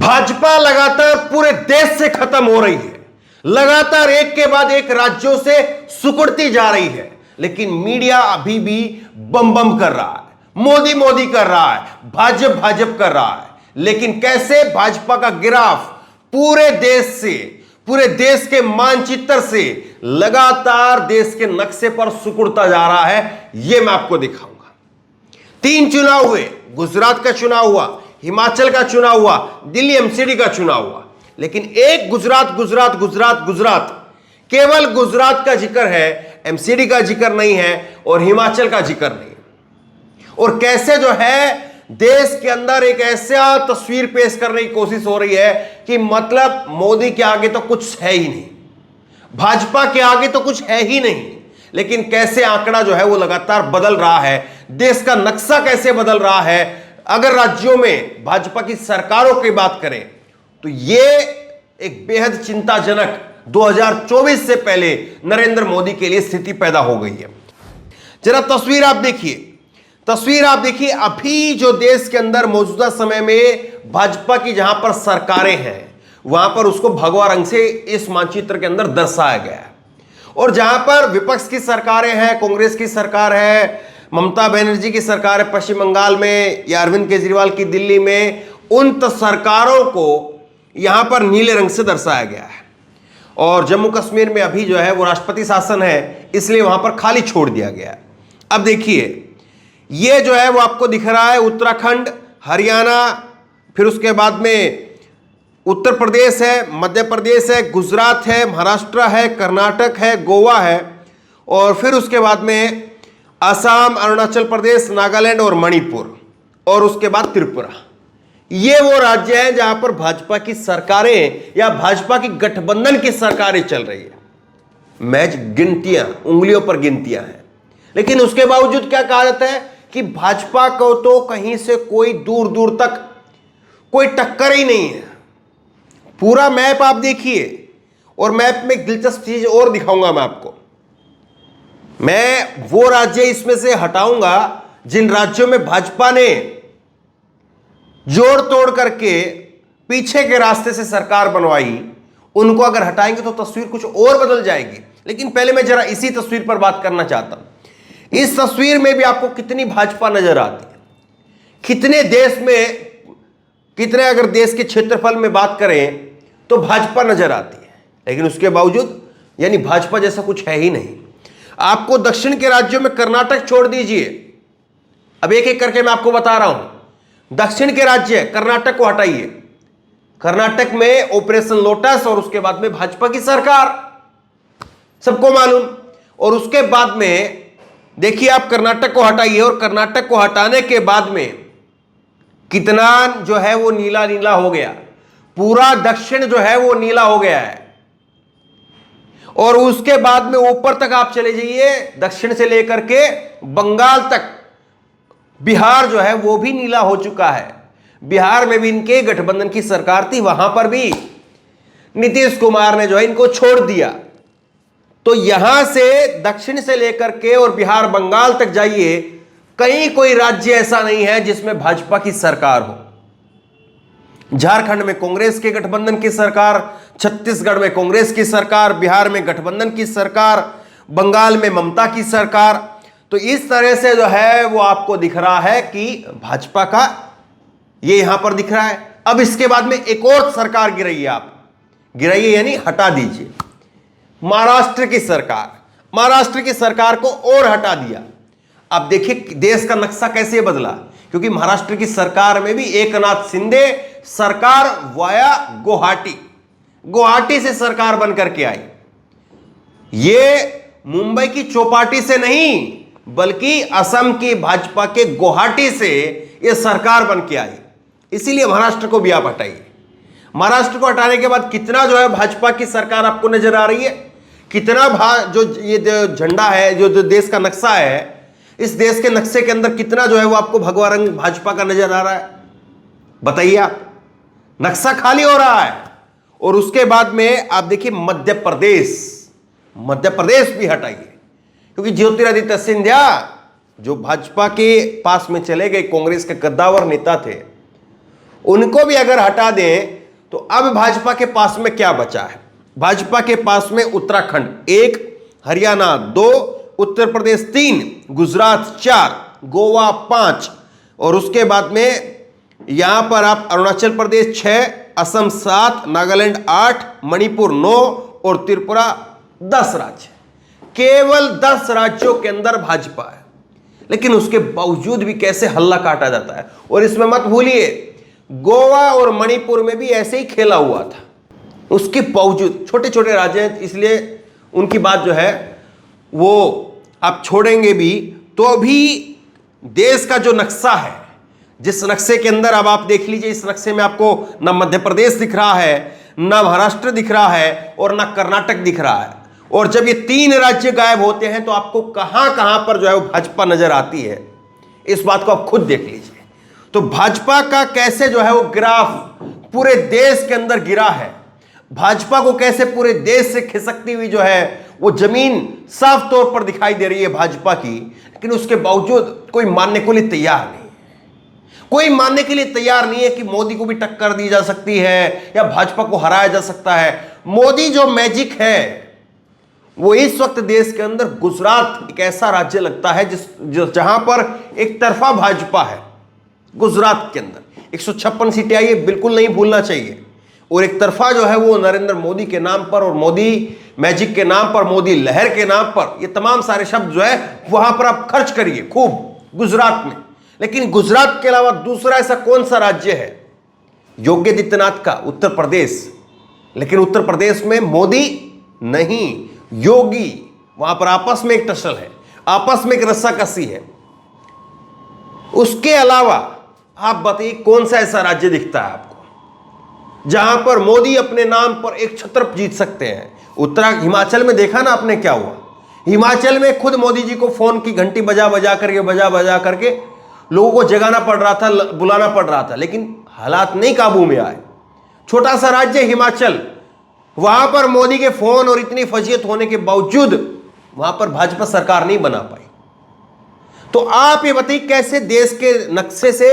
भाजपा लगातार पूरे देश से खत्म हो रही है, लगातार एक के बाद एक राज्यों से सिकुड़ती जा रही है, लेकिन मीडिया अभी भी बम बम कर रहा है, मोदी मोदी कर रहा है, भाजपा भाजपा कर रहा है। लेकिन कैसे भाजपा का ग्राफ पूरे देश से, पूरे देश के मानचित्र से लगातार देश के नक्शे पर सिकुड़ता जा रहा है, यह मैं आपको दिखाऊंगा। 3 चुनाव हुए, गुजरात का चुनाव हुआ, हिमाचल का चुनाव हुआ, दिल्ली एमसीडी का चुनाव हुआ, लेकिन एक गुजरात गुजरात गुजरात गुजरात, केवल गुजरात का जिक्र है, एमसीडी का जिक्र नहीं है और हिमाचल का जिक्र नहीं। और कैसे जो है देश के अंदर एक ऐसा तस्वीर पेश करने की कोशिश हो रही है कि मतलब मोदी के आगे तो कुछ है ही नहीं, भाजपा के आगे तो कुछ है ही नहीं। लेकिन कैसे आंकड़ा जो है वो लगातार बदल रहा है, देश का नक्शा कैसे बदल रहा है। अगर राज्यों में भाजपा की सरकारों की बात करें तो यह एक बेहद चिंताजनक 2024 से पहले नरेंद्र मोदी के लिए स्थिति पैदा हो गई है। जरा तस्वीर आप देखिए, अभी जो देश के अंदर मौजूदा समय में भाजपा की जहां पर सरकारें हैं वहां पर उसको भगवा रंग से इस मानचित्र के अंदर दर्शाया गया है। और जहां पर विपक्ष की सरकारें हैं, कांग्रेस की सरकार है, ममता बनर्जी की सरकार है पश्चिम बंगाल में या अरविंद केजरीवाल की दिल्ली में, उन सरकारों को यहां पर नीले रंग से दर्शाया गया है। और जम्मू कश्मीर में अभी जो है वो राष्ट्रपति शासन है, इसलिए वहां पर खाली छोड़ दिया गया है। अब देखिए ये जो है वो आपको दिख रहा है उत्तराखंड, हरियाणा, फिर उसके बाद में उत्तर प्रदेश है, मध्य प्रदेश है, गुजरात है, महाराष्ट्र है, कर्नाटक है, गोवा है, और फिर उसके बाद में असम, अरुणाचल प्रदेश, नागालैंड और मणिपुर, और उसके बाद त्रिपुरा। ये वो राज्य हैं जहां पर भाजपा की सरकारें या भाजपा की गठबंधन की सरकारें चल रही है। मैच गिनतियां, उंगलियों पर गिनतियां हैं, लेकिन उसके बावजूद क्या कहा जाता है कि भाजपा को तो कहीं से कोई दूर दूर तक कोई टक्कर ही नहीं है। पूरा मैप आप देखिए, और मैप में एक दिलचस्प चीज और दिखाऊंगा मैं आपको। मैं वो राज्य इसमें से हटाऊंगा जिन राज्यों में भाजपा ने जोड़ तोड़ करके पीछे के रास्ते से सरकार बनवाई, उनको अगर हटाएंगे तो तस्वीर कुछ और बदल जाएगी। लेकिन पहले मैं जरा इसी तस्वीर पर बात करना चाहता हूं। इस तस्वीर में भी आपको कितनी भाजपा नजर आती है, कितने देश में, कितने अगर देश के क्षेत्रफल में बात करें तो भाजपा नजर आती है, लेकिन उसके बावजूद यानी भाजपा जैसा कुछ है ही नहीं। आपको दक्षिण के राज्यों में कर्नाटक छोड़ दीजिए, अब एक एक करके मैं आपको बता रहा हूं। दक्षिण के राज्य कर्नाटक को हटाइए, कर्नाटक में ऑपरेशन लोटस और उसके बाद में भाजपा की सरकार, सबको मालूम। और उसके बाद में देखिए आप कर्नाटक को हटाइए, और कर्नाटक को हटाने के बाद में कितना जो है वो नीला नीला हो गया, पूरा दक्षिण जो है वो नीला हो गया है। और उसके बाद में ऊपर तक आप चले जाइए, दक्षिण से लेकर के बंगाल तक, बिहार जो है वो भी नीला हो चुका है। बिहार में भी इनके गठबंधन की सरकार थी, वहां पर भी नीतीश कुमार ने जो है इनको छोड़ दिया। तो यहां से दक्षिण से लेकर के और बिहार बंगाल तक जाइए, कहीं कोई राज्य ऐसा नहीं है जिसमें भाजपा की सरकार हो। झारखंड में कांग्रेस के गठबंधन की सरकार, छत्तीसगढ़ में कांग्रेस की सरकार, बिहार में गठबंधन की सरकार, बंगाल में ममता की सरकार। तो इस तरह से जो है वो आपको दिख रहा है कि भाजपा का ये यहां पर दिख रहा है। अब इसके बाद में एक और सरकार गिराइए, आप गिराइए यानी हटा दीजिए, महाराष्ट्र की सरकार, महाराष्ट्र की सरकार को और हटा दिया। अब देखिए देश का नक्शा कैसे बदला, क्योंकि महाराष्ट्र की सरकार में भी एकनाथ शिंदे सरकार वाया गुवाहाटी, गुवाहाटी से सरकार बनकर के आई। ये मुंबई की चौपाटी से नहीं बल्कि असम की भाजपा के गुवाहाटी से ये सरकार बन के आई। इसीलिए महाराष्ट्र को भी आप हटाइए। महाराष्ट्र को हटाने के बाद कितना जो है भाजपा की सरकार आपको नजर आ रही है, कितना जो ये झंडा है, जो देश का नक्शा है, इस देश के नक्शे के अंदर कितना जो है वो आपको भगवा रंग भाजपा का नजर आ रहा है, बताइए आप। नक्शा खाली हो रहा है। और उसके बाद में आप देखिए मध्य प्रदेश, मध्य प्रदेश भी हटाइए, क्योंकि ज्योतिरादित्य सिंधिया जो भाजपा के पास में चले गए, कांग्रेस के कद्दावर नेता थे, उनको भी अगर हटा दें तो अब भाजपा के पास में क्या बचा है? भाजपा के पास में उत्तराखंड 1, हरियाणा 2, उत्तर प्रदेश 3, गुजरात 4, गोवा 5 और उसके बाद में यहां पर आप अरुणाचल प्रदेश 6, असम 7, नागालैंड 8, मणिपुर 9 और त्रिपुरा 10 राज्य। केवल 10 राज्यों के अंदर भाजपा है, लेकिन उसके बावजूद भी कैसे हल्ला काटा जाता है। और इसमें मत भूलिए गोवा और मणिपुर में भी ऐसे ही खेला हुआ था, उसके बावजूद छोटे छोटे राज्य हैं, इसलिए उनकी बात जो है वो आप छोड़ेंगे भी तो भी देश का जो नक्शा है, जिस नक्शे के अंदर अब आप देख लीजिए, इस नक्शे में आपको ना मध्य प्रदेश दिख रहा है, ना महाराष्ट्र दिख रहा है और ना कर्नाटक दिख रहा है। और जब ये 3 राज्य गायब होते हैं तो आपको कहां कहां पर जो है वो भाजपा नजर आती है, इस बात को आप खुद देख लीजिए। तो भाजपा का कैसे जो है वो ग्राफ पूरे देश के अंदर गिरा है, भाजपा को कैसे पूरे देश से खिसकती हुई जो है वो जमीन साफ तौर पर दिखाई दे रही है भाजपा की, लेकिन उसके बावजूद कोई मानने को लिए तैयार नहीं, कोई मानने के लिए तैयार नहीं है कि मोदी को भी टक्कर दी जा सकती है या भाजपा को हराया जा सकता है। मोदी जो मैजिक है वो इस वक्त देश के अंदर गुजरात एक ऐसा राज्य लगता है जहां पर एक तरफा भाजपा है। गुजरात के अंदर 156 सीटें आई है, बिल्कुल नहीं भूलना चाहिए। और एक तरफा जो है वो नरेंद्र मोदी के नाम पर और मोदी मैजिक के नाम पर, मोदी लहर के नाम पर, ये तमाम सारे शब्द जो है वहां पर आप खर्च करिए खूब गुजरात में। लेकिन गुजरात के अलावा दूसरा ऐसा कौन सा राज्य है? योगी आदित्यनाथ का उत्तर प्रदेश। लेकिन उत्तर प्रदेश में मोदी नहीं, योगी। वहां पर आपस में एक टसल है, आपस में एक रस्साकसी है। उसके अलावा आप बताइए कौन सा ऐसा राज्य दिखता है आपको जहां पर मोदी अपने नाम पर एक छत्र जीत सकते हैं? हिमाचल में देखा ना आपने क्या हुआ? हिमाचल में खुद मोदी जी को फोन की घंटी बजा बजा करके लोगों को जगाना पड़ रहा था, बुलाना पड़ रहा था, लेकिन हालात नहीं काबू में आए। छोटा सा राज्य हिमाचल, वहां पर मोदी के फोन और इतनी फजीयत होने के बावजूद वहां पर भाजपा सरकार नहीं बना पाई। तो आप ये बताइए कैसे देश के नक्शे से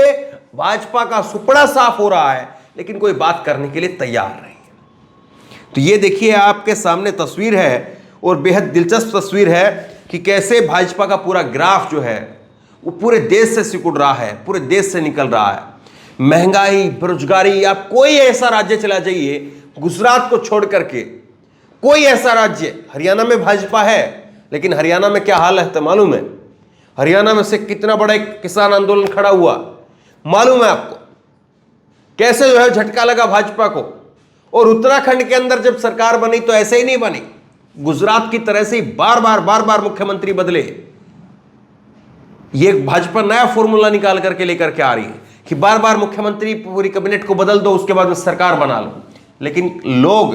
भाजपा का सुपड़ा साफ हो रहा है, लेकिन कोई बात करने के लिए तैयार नहीं है। तो ये देखिए आपके सामने तस्वीर है और बेहद दिलचस्प तस्वीर है कि कैसे भाजपा का पूरा ग्राफ जो है वो पूरे देश से सिकुड़ रहा है, पूरे देश से निकल रहा है। महंगाई, बेरोजगारी, आप कोई ऐसा राज्य चला जाइए गुजरात को छोड़ करके, कोई ऐसा राज्य, हरियाणा में भाजपा है लेकिन हरियाणा में क्या हाल है मालूम है? हरियाणा में से कितना बड़ा एक किसान आंदोलन खड़ा हुआ मालूम है आपको? कैसे जो है झटका लगा भाजपा को। और उत्तराखंड के अंदर जब सरकार बनी तो ऐसे ही नहीं बनी, गुजरात की तरह से ही बार बार मुख्यमंत्री बदले। ये भाजपा नया फॉर्मूला निकाल करके लेकर के आ रही है कि बार बार मुख्यमंत्री, पूरी कैबिनेट को बदल दो, उसके बाद में सरकार बना लो। लेकिन लोग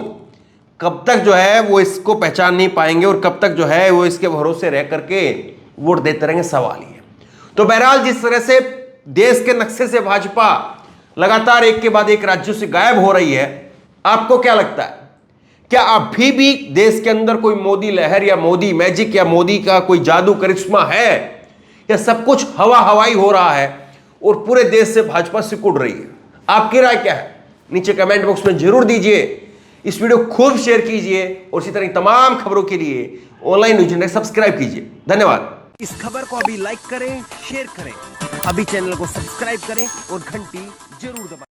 कब तक जो है वो इसको पहचान नहीं पाएंगे और कब तक जो है वो इसके भरोसे रह करके वोट देते रहेंगे, सवाल ही है। तो बहरहाल जिस तरह से देश के नक्शे से भाजपा लगातार एक के बाद एक राज्यों से गायब हो रही है, आपको क्या लगता है? क्या अभी भी देश के अंदर कोई मोदी लहर या मोदी मैजिक या मोदी का कोई जादू करिश्मा है, या सब कुछ हवा हवाई हो रहा है और पूरे देश से भाजपा सिकुड़ रही है? आपकी राय क्या है? नीचे कमेंट बॉक्स में जरूर दीजिए। इस वीडियो को खूब शेयर कीजिए और इसी तरह तमाम खबरों के लिए ऑनलाइन न्यूज इंडिया सब्सक्राइब कीजिए। धन्यवाद। इस खबर को अभी लाइक करें, शेयर करें, अभी चैनल को सब्सक्राइब करें और घंटी जरूर दबाएं।